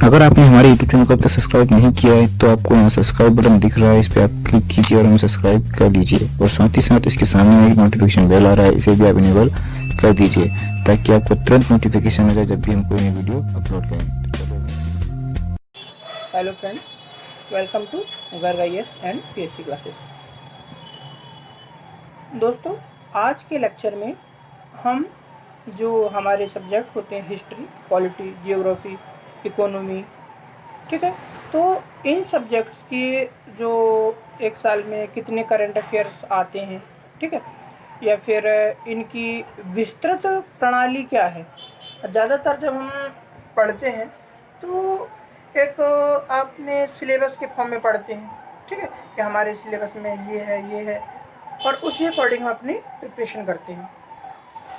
अगर आपने हमारे YouTube चैनल को अब तक सब्सक्राइब नहीं किया है तो आपको यहाँ सब्सक्राइब बटन दिख रहा है, इस पर आप क्लिक कीजिए और हमें सब्सक्राइब कर लीजिए। और साथ ही साथ इसके सामने एक नोटिफिकेशन बेल आ रहा है, इसे भी आप इनेबल कर दीजिए ताकि आपको तुरंत नोटिफिकेशन मिले जब भी हम कोई नई वीडियो अपलोड करें। Hello friends, welcome to Garg IAS and PSC classes. दोस्तों, आज के लेक्चर में हम जो हमारे सब्जेक्ट होते हैं हिस्ट्री, पॉलिटी, जियोग्राफी, इकोनॉमी, ठीक है, तो इन सब्जेक्ट्स के जो एक साल में कितने करंट अफेयर्स आते हैं, ठीक है, या फिर इनकी विस्तृत प्रणाली क्या है। ज़्यादातर जब हम पढ़ते हैं तो एक आपने सिलेबस के फॉर्म में पढ़ते हैं, ठीक है, कि हमारे सिलेबस में ये है और उसी अकॉर्डिंग हम अपनी प्रिपरेशन करते हैं।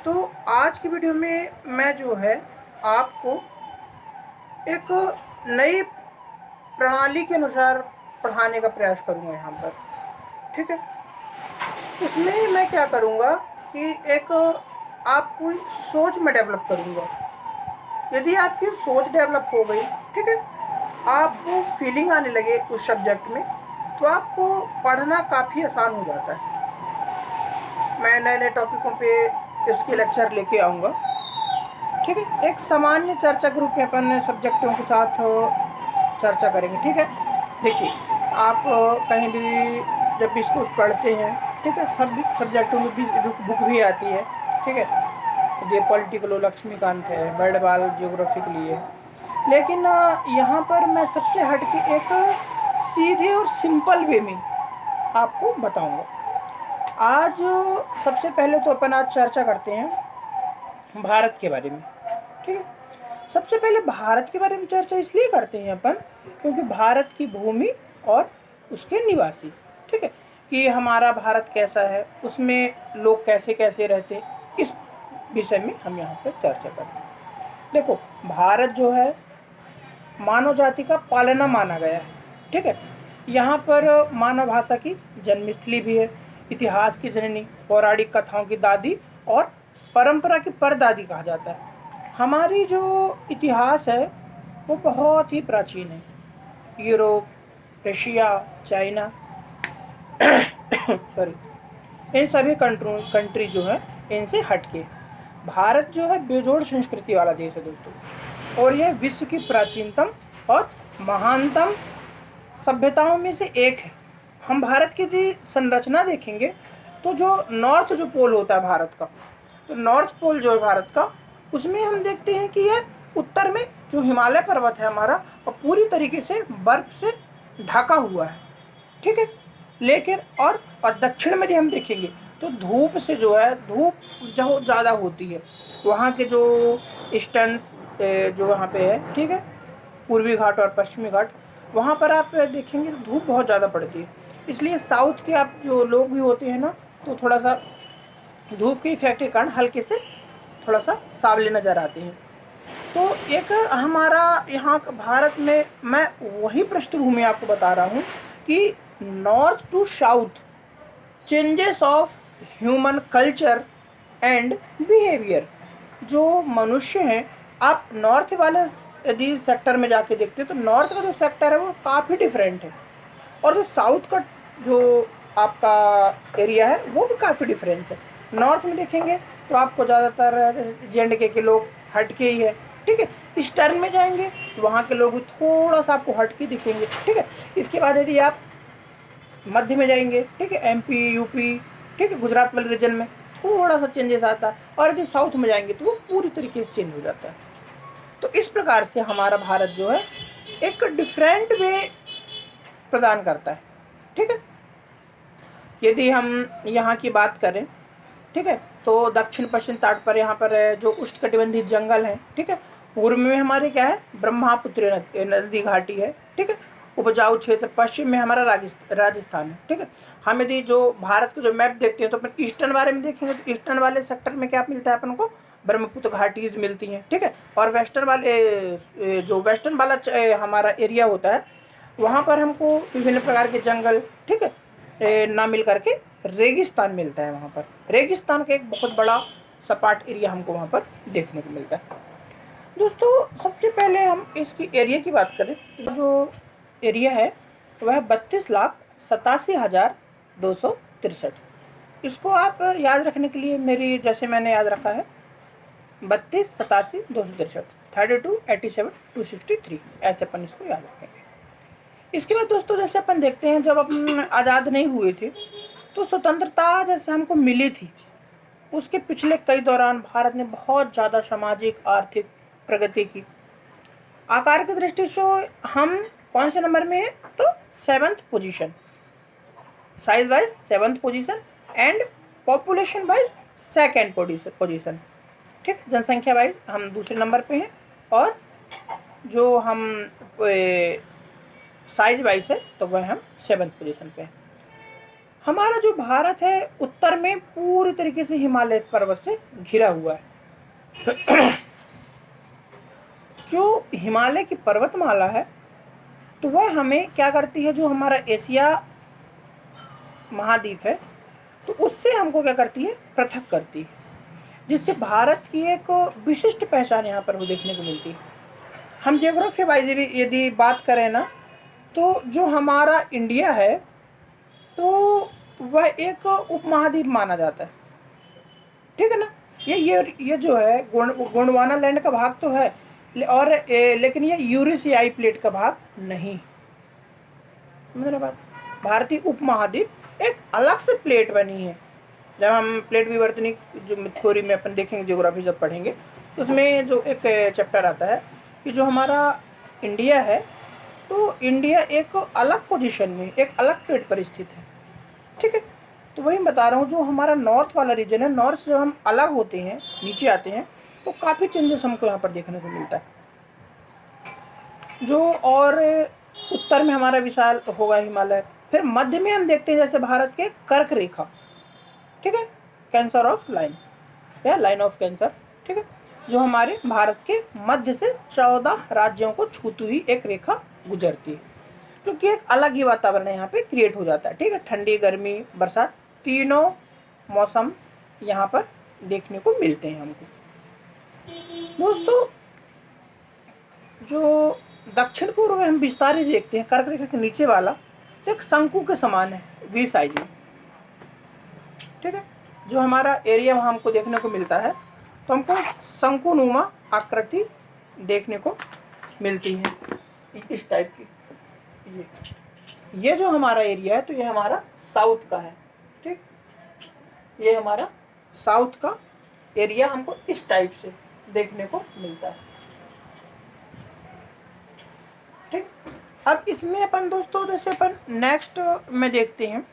तो आज की वीडियो में मैं जो है आपको एक नई प्रणाली के अनुसार पढ़ाने का प्रयास करूँगा यहाँ पर, ठीक है। उसमें मैं क्या करूँगा कि एक आपको सोच में डेवलप करूँगा। यदि आपकी सोच डेवलप हो गई, ठीक है, आपको फीलिंग आने लगे उस सब्जेक्ट में, तो आपको पढ़ना काफ़ी आसान हो जाता है। मैं नए नए टॉपिकों पे इसके लेक्चर लेके आऊँगा, ठीक है। एक सामान्य चर्चा के रूप में अपन सब्जेक्टों के साथ चर्चा करेंगे, ठीक है। देखिए, आप कहीं भी जब भी इसको पढ़ते हैं, ठीक है, सब सब्जेक्टों में भी बुक भी आती है, ठीक है। ये पॉलिटिकल लक्ष्मीकांत है, बर्डबाल ज्योग्राफी के लिए, लेकिन यहाँ पर मैं सबसे हट के एक सीधे और सिंपल वे में आपको बताऊंगा। आज सबसे पहले तो अपन आज चर्चा करते हैं भारत के बारे में, ठीक है। सबसे पहले भारत के बारे में चर्चा इसलिए करते हैं अपन क्योंकि भारत की भूमि और उसके निवासी, ठीक है, कि हमारा भारत कैसा है, उसमें लोग कैसे कैसे रहते हैं, इस विषय में हम यहाँ पर चर्चा करते हैं। देखो, भारत जो है मानव जाति का पालना माना गया है, ठीक है। यहाँ पर मानव भाषा की जन्मस्थली भी है, इतिहास की जननी, पौराणिक कथाओं की दादी और परंपरा की परदादी कहा जाता है। हमारी जो इतिहास है वो बहुत ही प्राचीन है। यूरोप, रशिया, चाइना सॉरी, इन सभी कंट्री जो है इनसे हटके भारत जो है बेजोड़ संस्कृति वाला देश है दोस्तों, और यह विश्व की प्राचीनतम और महानतम सभ्यताओं में से एक है। हम भारत की यदि संरचना देखेंगे तो जो नॉर्थ जो पोल होता है भारत का, तो नॉर्थ पोल जो है भारत का, उसमें हम देखते हैं कि यह उत्तर में जो हिमालय पर्वत है हमारा, और पूरी तरीके से बर्फ से ढका हुआ है, ठीक है। लेकिन और दक्षिण में यदि हम देखेंगे तो धूप से जो है, धूप जो ज़्यादा होती है, वहाँ के जो ईस्टर्न जो वहाँ पे है, ठीक है, पूर्वी घाट और पश्चिमी घाट, वहाँ पर आप देखेंगे तो धूप बहुत ज़्यादा पड़ती है। इसलिए साउथ के आप जो लोग भी होते हैं ना, तो थोड़ा सा धूप के इफेक्ट के कारण हल्के से थोड़ा सा सांवले नज़र आते हैं। तो एक हमारा यहाँ भारत में मैं वही पृष्ठभूमि आपको बता रहा हूँ कि north to south changes of human culture and behaviour, जो मनुष्य हैं, आप नॉर्थ वाले यदि सेक्टर में जाके देखते हैं तो नॉर्थ का जो सेक्टर है वो काफ़ी डिफरेंट है, और जो साउथ का जो आपका एरिया है वो भी काफ़ी डिफरेंस है। नॉर्थ में देखेंगे तो आपको ज़्यादातर JNK के लोग हटके ही है, ठीक है। ईस्टर्न में जाएंगे तो वहाँ के लोग थोड़ा सा आपको हटके दिखेंगे, ठीक है। इसके बाद यदि आप मध्य में जाएंगे, ठीक है, MP UP, ठीक है, गुजरात वाले रीजन में थोड़ा सा चेंजेस आता है, और यदि साउथ में जाएंगे तो वो पूरी तरीके से चेंज हो जाता है। तो इस प्रकार से हमारा भारत जो है एक डिफरेंट वे प्रदान करता है, ठीक है। यदि हम यहाँ की बात करें, ठीक है, तो दक्षिण पश्चिम तट पर यहाँ पर जो उष्णकटिबंधीय जंगल है, ठीक है। पूर्व में हमारे क्या है, ब्रह्मपुत्र नदी घाटी है, ठीक है। उपजाऊ क्षेत्र पश्चिम में हमारा राजस्थान है, ठीक है। हम यदि जो भारत का जो मैप देखते हैं तो अपन ईस्टर्न बारे में देखेंगे तो ईस्टर्न वाले सेक्टर में क्या मिलता है अपन को, ब्रह्मपुत्र घाटीज मिलती हैं, ठीक है। और वेस्टर्न वाले जो वेस्टर्न वाला हमारा एरिया होता है, वहाँ पर हमको विभिन्न प्रकार के जंगल, ठीक है, ना मिल करके रेगिस्तान मिलता है। वहाँ पर रेगिस्तान का एक बहुत बड़ा सपाट एरिया हमको वहाँ पर देखने को मिलता है। दोस्तों सबसे पहले हम इसकी एरिया की बात करें तो जो एरिया है वह 32,87,263। इसको आप याद रखने के लिए मेरी जैसे मैंने याद रखा है 32,87,263, 32,87,263, ऐसे अपन इसको याद रखेंगे। इसके बाद दोस्तों जैसे अपन देखते हैं जब अपन आज़ाद नहीं हुए थे तो स्वतंत्रता जैसे हमको मिली थी उसके पिछले कई दौरान भारत ने बहुत ज़्यादा सामाजिक आर्थिक प्रगति की। आकार की दृष्टि से हम कौन से नंबर में है तो 7th position, size wise 7th position and population wise 2nd position. ठीक, जनसंख्या वाइज हम दूसरे नंबर पे हैं और जो हम साइज वाइज है तो वह हम 7th पोजीशन पे हैं। हमारा जो भारत है उत्तर में पूरी तरीके से हिमालय पर्वत से घिरा हुआ है। जो हिमालय की पर्वतमाला है तो वह हमें क्या करती है, जो हमारा एशिया महाद्वीप है तो उससे हमको क्या करती है, पृथक करती है, जिससे भारत की एक विशिष्ट पहचान यहाँ पर वो देखने को मिलती है। हम जियोग्राफी वाइज यदि बात करें ना तो जो हमारा इंडिया है तो वह एक उपमहाद्वीप माना जाता है। ठीक है ना, ये जो है गोंडवाना लैंड का भाग तो है और लेकिन ये यूरेशियाई प्लेट का भाग नहीं। समझ बात, भारतीय उपमहाद्वीप एक अलग से प्लेट बनी है। जब हम प्लेट विवर्तनिक जो थ्योरी में अपन देखेंगे, ज्योग्राफी जब पढ़ेंगे तो उसमें जो एक चैप्टर आता है कि जो हमारा इंडिया है तो इंडिया एक अलग पोजीशन में एक अलग प्लेट पर स्थित है। ठीक है, तो वही बता रहा हूँ, जो हमारा नॉर्थ वाला रीजन है, नॉर्थ से हम अलग होते हैं नीचे आते हैं तो काफ़ी चेंजेस हमको यहाँ पर देखने को मिलता है। जो और उत्तर में हमारा विशाल होगा हिमालय, फिर मध्य में हम देखते हैं जैसे भारत के कर्क रेखा। ठीक है, कैंसर ऑफ लाइन या लाइन ऑफ कैंसर। ठीक है, जो हमारे भारत के मध्य से 14 राज्यों को छूती हुई एक रेखा गुजरती है, क्योंकि एक अलग ही वातावरण यहाँ पे क्रिएट हो जाता है। ठीक है, ठंडी गर्मी बरसात तीनों मौसम यहाँ पर देखने को मिलते हैं हमको। दोस्तों जो दक्षिण पूर्व में हम विस्तारित देखते हैं, कर्क रेखा के नीचे वाला एक शंकु के समान है, वी साइज में। ठीक है, जो हमारा एरिया वहाँ हमको देखने को मिलता है तो हमको शंकुनुमा आकृति देखने को मिलती है इस टाइप की। ये जो हमारा एरिया है तो ये हमारा साउथ का है। ठीक, ये हमारा साउथ का एरिया हमको इस टाइप से देखने को मिलता है। ठीक, अब इसमें अपन दोस्तों जैसे अपन नेक्स्ट में देखते हैं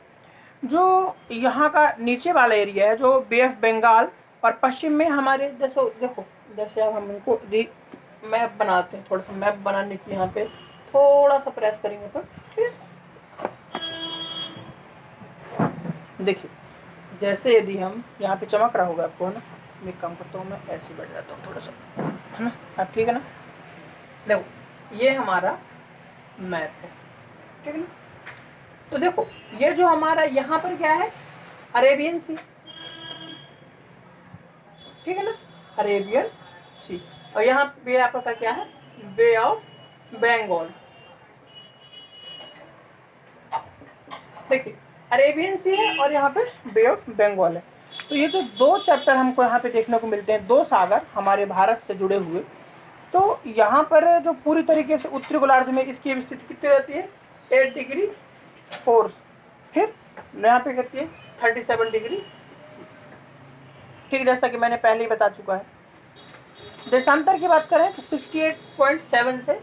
जो यहाँ का नीचे वाला एरिया है, जो बे ऑफ बंगाल और पश्चिम में हमारे जैसे देखो, जैसे अब हम इनको मैप बनाते हैं, थोड़ा सा मैप बनाने की यहाँ पे थोड़ा सा प्रेस करेंगे अपन। ठीक है, देखिए जैसे यदि हम यहाँ पे चमक रहा होगा आपको, है ना, मैं काम करता हूँ, मैं ऐसे बैठ जाता हूँ थोड़ा सा, है ना, अब ठीक है ना। देखो ये हमारा मैप है। ठीक है ना, तो देखो ये जो हमारा यहाँ पर क्या है, अरेबियन सी। ठीक है ना, अरेबियन सी, और यहाँ पे आपका क्या है, बे ऑफ बंगाल। देखिए अरेबियन सी है और यहाँ पे बे ऑफ बंगाल है। तो ये जो दो चैप्टर हमको यहाँ पे देखने को मिलते हैं, दो सागर हमारे भारत से जुड़े हुए, तो यहाँ पर जो पूरी तरीके से उत्तरी गोलार्ध में इसकी स्थिति कितनी रहती है, 8 डिग्री 4, फिर यहाँ पे कितनी है 37 डिग्री। ठीक, जैसा कि मैंने पहले ही बता चुका है। देशांतर की बात करें तो 68.7 से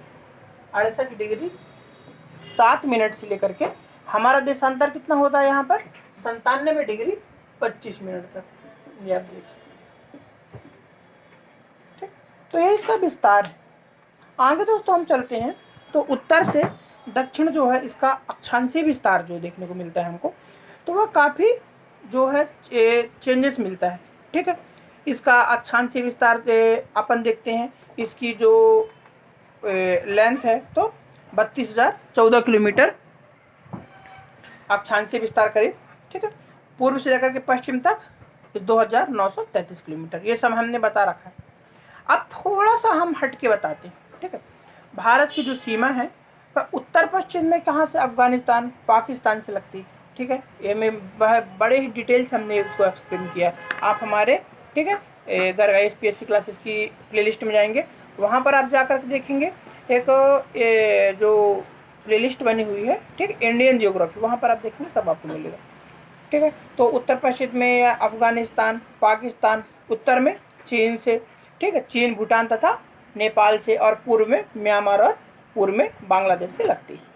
68 डिग्री 7 मिनट से लेकर के हमारा देशांतर कितना होता है यहाँ पर 97 डिग्री 25 मिनट तक, ये आप देख सकते। ठीक, तो ये इसका विस्तार है। आगे दोस्तों हम चलते हैं तो उत्तर से दक्षिण जो है इसका अक्षांशीय विस्तार जो देखने को मिलता है हमको, तो वह काफ़ी जो है चेंजेस मिलता है। ठीक है, इसका अक्षांशीय विस्तार अपन देखते हैं, इसकी जो लेंथ है तो 32,014 किलोमीटर अक्षांशीय विस्तार करीब। ठीक है, पूर्व से लेकर के पश्चिम तक 2,933 किलोमीटर, ये सब हमने बता रखा है। अब थोड़ा सा हम हट के बताते हैं, ठीक है। भारत की जो सीमा है वह उत्तर पश्चिम में कहाँ से अफगानिस्तान पाकिस्तान से लगती है, ठीक है। ये में बड़े ही डिटेल्स हमने इसको एक्सप्लेन किया है। आप हमारे, ठीक है, दरगाह SPSC क्लासेस की प्लेलिस्ट में जाएंगे, वहाँ पर आप जाकर के देखेंगे एक जो प्लेलिस्ट बनी हुई है, ठीक, इंडियन जियोग्राफी, वहाँ पर आप देखेंगे सब आपको मिलेगा, ठीक है। तो उत्तर पश्चिम में या अफगानिस्तान पाकिस्तान, उत्तर में चीन से, ठीक है, चीन भूटान तथा नेपाल से, और पूर्व में म्यांमार और पूर्व में बांग्लादेश से लगती है।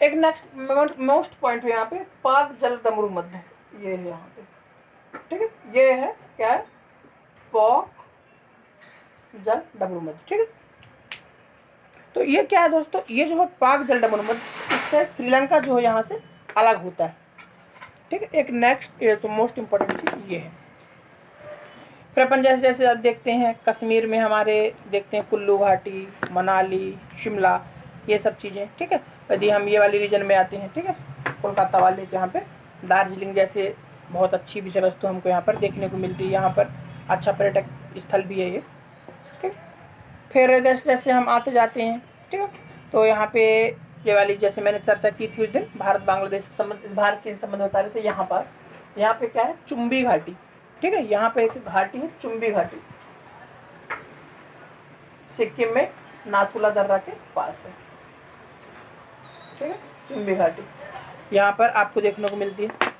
एक नेक्स्ट मोस्ट पॉइंट है यहाँ पे, पाक जल डमरू मध्य, ये है यहाँ पे, ठीक है। ये है क्या है, पाक जल डमरू मध्य, ठीक है। तो ये क्या है दोस्तों, ये जो है पाक जल डमरू मध्य, इससे श्रीलंका जो है यहाँ से अलग होता है, ठीक है। एक नेक्स्ट तो मोस्ट इम्पोर्टेंट चीज़ ये है। फिर अपन जैसे जैसे आप देखते हैं कश्मीर में हमारे देखते हैं कुल्लू घाटी, मनाली, शिमला, ये सब चीज़ें, ठीक है। यदि हम ये वाली रीजन में आते हैं, ठीक है, कोलकाता वाले, यहाँ पे दार्जिलिंग जैसे बहुत अच्छी विषय वस्तु हमको यहाँ पर देखने को मिलती है, यहाँ पर अच्छा पर्यटक स्थल भी है ये, ठीक। फिर जैसे जैसे हम आते जाते हैं, ठीक है, तो यहाँ पे ये वाली जैसे मैंने चर्चा की थी उस दिन, भारत बांग्लादेश संबंध, भारत चीन संबंध बता रहे थे, यहाँ पास, यहाँ पे क्या है, चुम्बी घाटी, ठीक है। यहाँ पे एक घाटी है चुम्बी घाटी, सिक्किम में नाथुला दर्रा के पास है, ठीक है, चुम्बी घाटी यहाँ पर आपको देखने को मिलती है।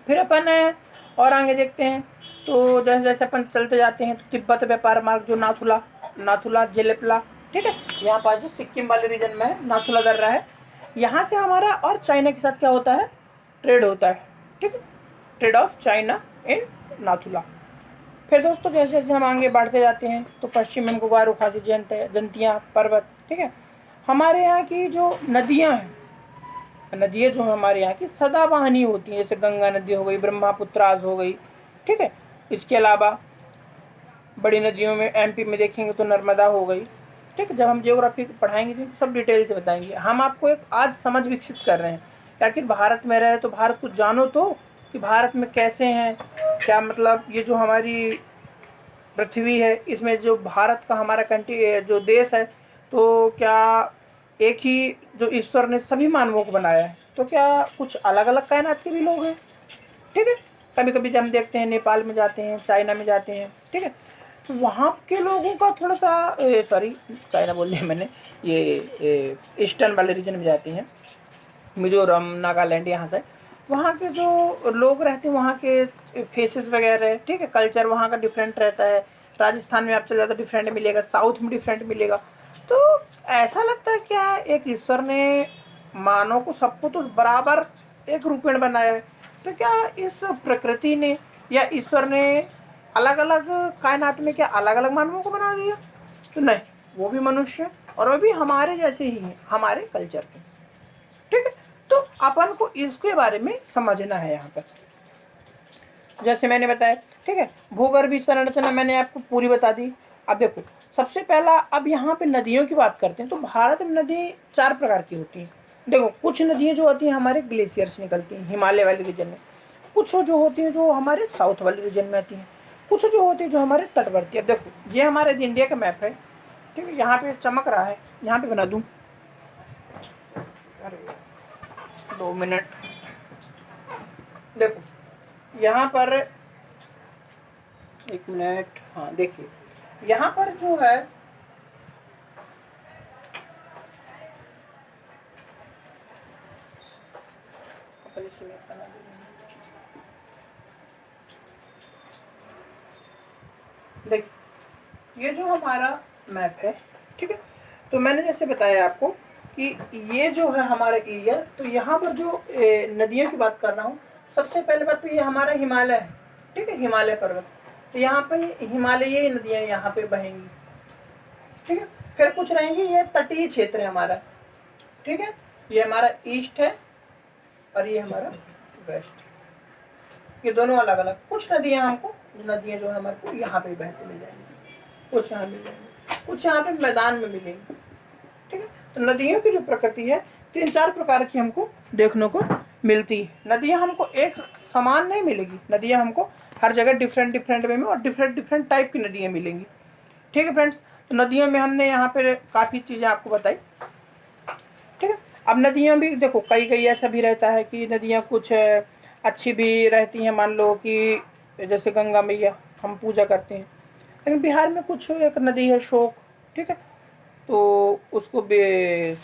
फिर अपन और आगे देखते हैं, तो जैसे जैसे अपन चलते जाते हैं तो तिब्बत व्यापार मार्ग जो नाथुला जेलेपला, ठीक है, यहाँ पर जो सिक्किम वाले रीजन में है, नाथुला दर्रा है, यहाँ से हमारा और चाइना के साथ क्या होता है, ट्रेड होता है, ठीक है, trade off China in Nathula. फिर दोस्तों जैसे जैसे हम आगे बढ़ते जाते हैं तो पश्चिम में गारो खासी जयंतियाँ पर्वत, ठीक है। हमारे यहाँ की जो नदियाँ हैं, नदियाँ जो हमारे यहाँ की सदाबहानी होती हैं, जैसे गंगा नदी हो गई, ब्रह्मपुत्राज हो गई, ठीक है। इसके अलावा बड़ी नदियों में MP में देखेंगे तो नर्मदा हो गई, ठीक है। जब हम जियोग्राफी पढ़ाएंगे तो सब डिटेल से बताएंगे। हम आपको एक आज समझ विकसित कर रहे हैं कि आखिर भारत में रहे तो भारत को जानो तो, कि भारत में कैसे हैं, क्या मतलब ये जो हमारी पृथ्वी है इसमें जो भारत का हमारा कंट्री जो देश है, तो क्या एक ही जो ईश्वर ने सभी मानवों को बनाया है, तो क्या कुछ अलग अलग कायनात के भी लोग हैं, ठीक है। कभी कभी जब हम देखते हैं नेपाल में जाते हैं, चाइना में जाते हैं, ठीक है, तो वहाँ के लोगों का थोड़ा सा सॉरी चाइना बोल दिया मैंने, ये ईस्टर्न वाले रीजन में जाते हैं, मिजोरम नागालैंड, यहाँ से वहाँ के जो लोग रहते हैं, वहाँ के फेसेस वगैरह, ठीक है, कल्चर वहाँ का डिफरेंट रहता है। राजस्थान में आपसे ज़्यादा डिफरेंट मिलेगा, साउथ में डिफरेंट मिलेगा। तो ऐसा लगता है क्या एक ईश्वर ने मानव को सबको तो बराबर एक रूपेण बनाया है, तो क्या इस प्रकृति ने या ईश्वर ने अलग अलग कायनात में क्या अलग अलग मानवों को बना दिया? तो नहीं, वो भी मनुष्य और वो भी हमारे जैसे ही हैं, हमारे कल्चर के, ठीक है। तो अपन को इसके बारे में समझना है यहाँ पर, जैसे मैंने बताया, ठीक है। भूगर्भीय संरचना मैंने आपको पूरी बता दी। अब देखो सबसे पहला, अब यहाँ पे नदियों की बात करते हैं तो भारत में नदी 4 प्रकार की होती हैं। देखो कुछ नदियाँ जो होती हैं हमारे ग्लेशियर से निकलती हैं हिमालय वाले रीजन में, कुछ जो होती हैं जो हमारे साउथ वाले रीजन में आती हैं, कुछ जो होती है जो हमारे तटवर्ती। अब देखो ये हमारे इंडिया का मैप है, ठीक है, यहाँ पे चमक रहा है, यहाँ पे बना दूँ, अरे 2 मिनट, देखो यहाँ पर 1 मिनट, हाँ देखिए यहाँ पर जो है देखिए ये जो हमारा मैप है, ठीक है। तो मैंने जैसे बताया आपको कि ये जो है हमारा एरिया, तो यहाँ पर जो नदियों की बात कर रहा हूँ, सबसे पहले बात तो ये हमारा हिमालय है, ठीक है, हिमालय पर्वत। तो यहाँ पर हिमालयी नदियाँ यहाँ पे बहेंगी, ठीक है। फिर कुछ रहेंगी, ये तटीय क्षेत्र है हमारा, ठीक है, ये हमारा ईस्ट है और ये हमारा वेस्ट, ये दोनों अलग अलग। कुछ नदियाँ हमको नदियाँ जो है हमारे को यहाँ पे बहते मिल जाएंगी, कुछ यहाँ मिल जाएंगी, कुछ यहाँ पे मैदान में मिलेंगी, ठीक है। तो नदियों की जो प्रकृति है 3-4 प्रकार की हमको देखने को मिलती है। नदियाँ हमको एक समान नहीं मिलेगी, नदियाँ हमको हर जगह डिफरेंट वे में और डिफरेंट टाइप की नदियाँ मिलेंगी, ठीक है फ्रेंड्स, तो नदियों में हमने यहाँ पे काफ़ी चीज़ें आपको बताई। ठीक है, अब नदियाँ भी देखो, कई कई ऐसा भी रहता है कि नदियाँ कुछ अच्छी भी रहती हैं, मान लो कि जैसे गंगा मैया हम पूजा करते हैं, लेकिन बिहार में कुछ एक नदी है शोक, ठीक है, तो उसको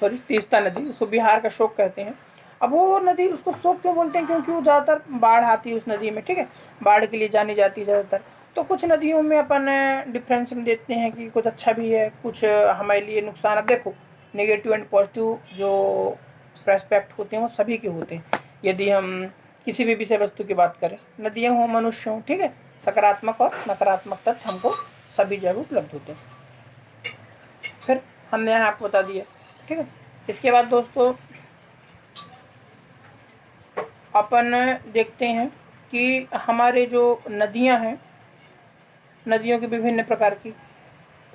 सॉरी तीस्ता नदी, उसको बिहार का शोक कहते हैं। अब वो नदी उसको शोक क्यों बोलते हैं, क्योंकि वो ज़्यादातर बाढ़ आती है उस नदी में, ठीक है, बाढ़ के लिए जानी जाती है ज़्यादातर। तो कुछ नदियों में अपन डिफरेंस में देखते हैं कि कुछ अच्छा भी है, कुछ हमारे लिए नुकसान। अब देखो, नेगेटिव एंड पॉजिटिव जो प्रेस्पेक्ट होते हैं वो सभी के होते हैं। यदि हम किसी भी विषय वस्तु की बात करें, नदियाँ हों, मनुष्य हों, ठीक है, सकारात्मक और नकारात्मक तथ्य हमको सभी जगह उपलब्ध होते हैं। फिर हमने यहाँ आपको बता दिया, ठीक है। इसके बाद दोस्तों अपन देखते हैं कि हमारे जो नदियाँ हैं, नदियों की विभिन्न प्रकार की।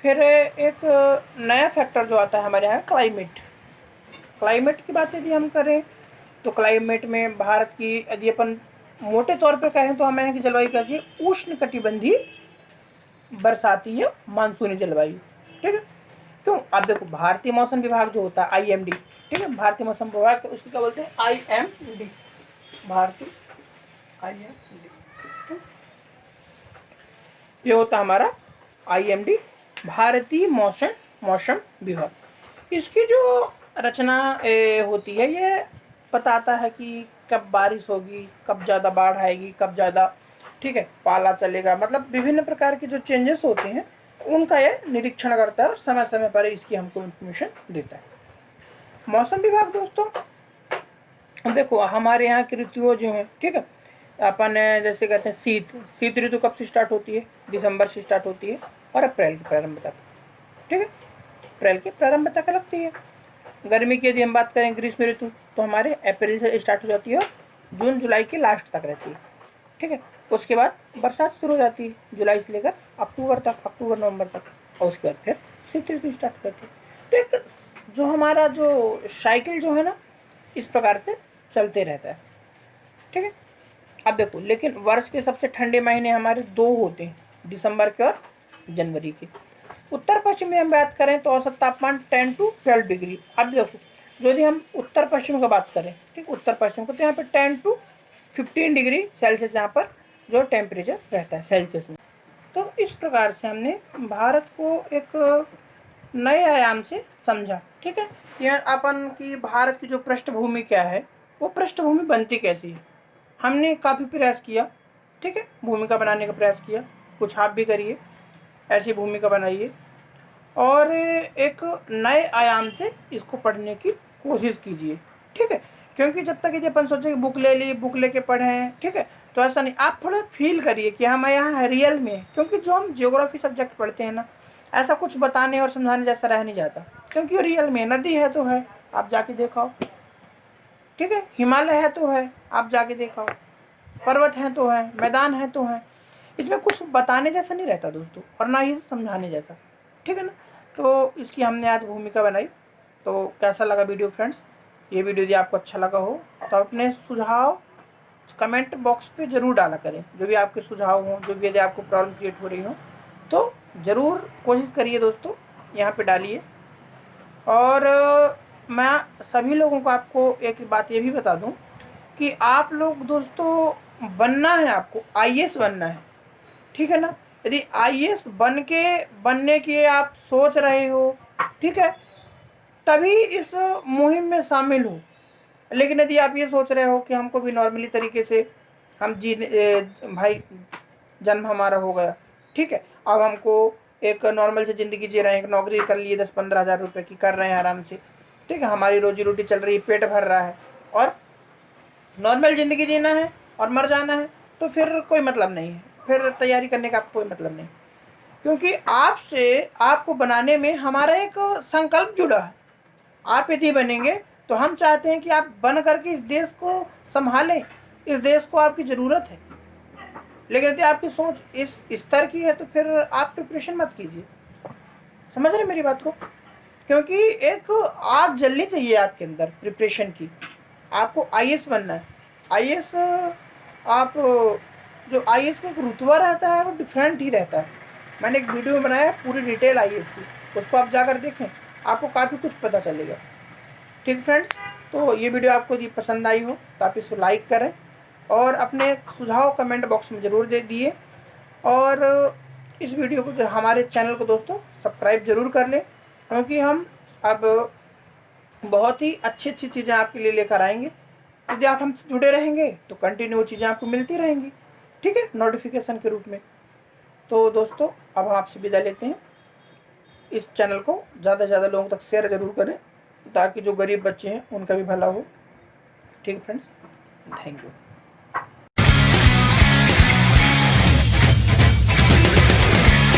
फिर एक नया फैक्टर जो आता है हमारे यहाँ, क्लाइमेट। क्लाइमेट की बात यदि हम करें तो क्लाइमेट में भारत की यदि अपन मोटे तौर पर कहें तो हमें यहाँ की जलवायु कैसी है, उष्ण कटिबंधीय बरसाती या मानसूनी जलवायु, ठीक है। क्यों, आप देखो भारतीय मौसम विभाग जो होता है IMD, ठीक है, भारतीय मौसम विभाग, उसको क्या बोलते हैं, IMD, भारतीय IMD, ये होता है हमारा IMD, भारतीय मौसम विभाग। इसकी जो रचना होती है, ये बताता है कि कब बारिश होगी, कब ज़्यादा बाढ़ आएगी, कब ज़्यादा, ठीक है, पाला चलेगा, मतलब विभिन्न प्रकार के जो चेंजेस होते हैं उनका ये निरीक्षण करता है और समय समय पर इसकी हमको इन्फॉर्मेशन देता है। मौसम विभाग दोस्तों देखो, हमारे यहाँ की ऋतुओं जो हैं, ठीक है, अपन जैसे कहते हैं शीत ऋतु कब से स्टार्ट होती है, दिसंबर से स्टार्ट होती है और अप्रैल के प्रारंभ तक, ठीक है, अप्रैल के प्रारंभ तक लगती है। गर्मी की यदि हम बात करें, ग्रीष्म ऋतु, तो हमारे अप्रैल से स्टार्ट हो जाती है और जून जुलाई के लास्ट तक रहती है, ठीक है। उसके बाद बरसात शुरू हो जाती है जुलाई से लेकर अक्टूबर तक, अक्टूबर नवंबर तक, और उसके बाद फिर शीत ऋतु स्टार्ट हो जाती है। तो एक जो हमारा जो साइकिल जो है ना, इस प्रकार से चलते रहता है, ठीक है। अब देखो, लेकिन वर्ष के सबसे ठंडे महीने हमारे दो होते हैं, दिसंबर के और जनवरी के। उत्तर पश्चिम में हम बात करें तो औसत तापमान 10 to 12 डिग्री। अब देखो, यदि हम उत्तर पश्चिम का बात करें, ठीक, उत्तर पश्चिम को, तो यहाँ पे 10 to 15 डिग्री सेल्सियस यहाँ पर जो टेम्परेचर रहता है सेल्सियस में। तो इस प्रकार से हमने भारत को एक नए आयाम से समझा, ठीक है। यह अपन की भारत की जो पृष्ठभूमि क्या है, वो पृष्ठभूमि बनती कैसी है, हमने काफ़ी प्रयास किया, ठीक है, भूमिका बनाने का प्रयास किया। कुछ आप भी करिए, ऐसी भूमिका बनाइए और एक नए आयाम से इसको पढ़ने की कोशिश कीजिए, ठीक है। क्योंकि जब तक यदि अपन सोचें कि बुक ले ली, बुक लेके पढ़ें, ठीक है, तो ऐसा नहीं। आप थोड़ा फील करिए कि हम यहाँ रियल में हैं, क्योंकि जो हम ज्योग्राफी सब्जेक्ट पढ़ते हैं ना, ऐसा कुछ बताने और समझाने जैसा रह नहीं जाता, क्योंकि रियल में नदी है तो है, आप जाके देखाओ, ठीक है, हिमालय है तो है, आप जाके देखाओ, पर्वत हैं तो है, मैदान है तो है। इसमें कुछ बताने जैसा नहीं रहता दोस्तों, और ना ही समझाने जैसा, ठीक है ना। तो इसकी हमने आज भूमिका बनाई। तो कैसा लगा वीडियो फ्रेंड्स, ये वीडियो यदि आपको अच्छा लगा हो तो अपने सुझाव कमेंट बॉक्स पे ज़रूर डाला करें। जो भी आपके सुझाव हों, जो भी यदि आपको प्रॉब्लम क्रिएट हो रही हो, तो ज़रूर कोशिश करिए दोस्तों, यहाँ पे डालिए। और मैं सभी लोगों को आपको एक बात ये भी बता दूं कि आप लोग दोस्तों बनना है, आपको IAS बनना है, ठीक है ना। यदि IAS बनने की आप सोच रहे हो, ठीक है, तभी इस मुहिम में शामिल हो। लेकिन यदि आप ये सोच रहे हो कि हमको भी नॉर्मली तरीके से हम भाई जन्म हमारा हो गया, ठीक है, अब हमको एक नॉर्मल से ज़िंदगी जी रहे हैं, एक नौकरी कर लिए 10-15 हज़ार रुपये की कर रहे हैं आराम से, ठीक है, हमारी रोजी रोटी चल रही है, पेट भर रहा है और नॉर्मल ज़िंदगी जीना है और मर जाना है, तो फिर कोई मतलब नहीं है, फिर तैयारी करने का कोई मतलब नहीं। क्योंकि आपसे आपको बनाने में हमारा एक संकल्प जुड़ा है। आप यदि बनेंगे तो हम चाहते हैं कि आप बन करके इस देश को संभालें, इस देश को आपकी ज़रूरत है। लेकिन यदि आपकी सोच इस स्तर की है तो फिर आप प्रिपरेशन मत कीजिए, समझ रहे मेरी बात को। क्योंकि एक आग जलनी चाहिए आपके अंदर प्रिपरेशन की। आपको IAS बनना है। IAS आप जो IAS का एक रुतबा रहता है वो डिफरेंट ही रहता है। मैंने एक वीडियो में बनाया, पूरी डिटेल आई है इसकी, उसको आप जाकर देखें, आपको काफ़ी कुछ पता चलेगा। ठीक फ्रेंड्स, तो ये वीडियो आपको यदि पसंद आई हो तो आप इसको लाइक करें और अपने सुझाव कमेंट बॉक्स में ज़रूर दे दिए। और इस वीडियो को, जो हमारे चैनल को दोस्तों सब्सक्राइब ज़रूर कर लें, क्योंकि हम अब बहुत ही अच्छी अच्छी चीज़ें आपके लिए लेकर आएंगे। यदि आप हमसे जुड़े रहेंगे तो कंटिन्यू चीज़ें आपको मिलती रहेंगी, ठीक है, नोटिफिकेशन के रूप में। तो दोस्तों अब हम आपसे विदा लेते हैं। इस चैनल को ज़्यादा से ज़्यादा लोगों तक शेयर ज़रूर करें, ताकि जो गरीब बच्चे हैं उनका भी भला हो। ठीक फ्रेंड्स, थैंक यू।